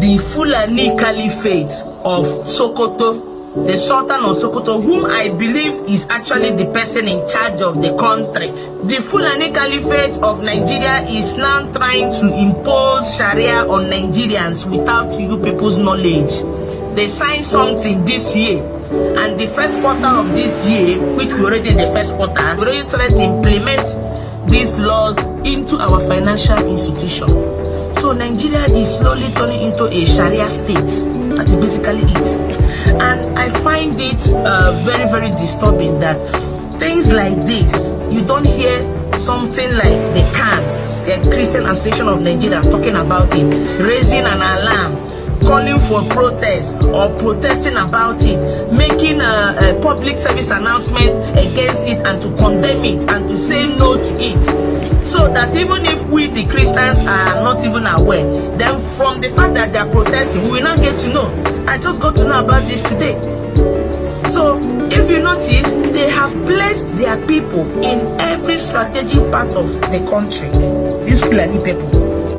the Fulani Caliphate of Sokoto, the Sultan of Sokoto, whom I believe is actually the person in charge of the country. The Fulani Caliphate of Nigeria is now trying to impose Sharia on Nigerians without you people's knowledge. They signed something this year, and the first quarter of this year, which we already in the first quarter, we already tried to implement these laws into our financial institution. So Nigeria is slowly turning into a Sharia state. That is basically it. And I find it very, very disturbing that things like this, you don't hear something like the CAN, the Christian Association of Nigeria, talking about it, raising an alarm, calling for protest or protesting about it, making a public service announcement against it and to condemn it and to say no to it. So that even if we the Christians are not even aware, then from the fact that they are protesting, we will not get to know. I just got to know about this today. So if you notice, they have placed their people in every strategic part of the country. These Fulani people.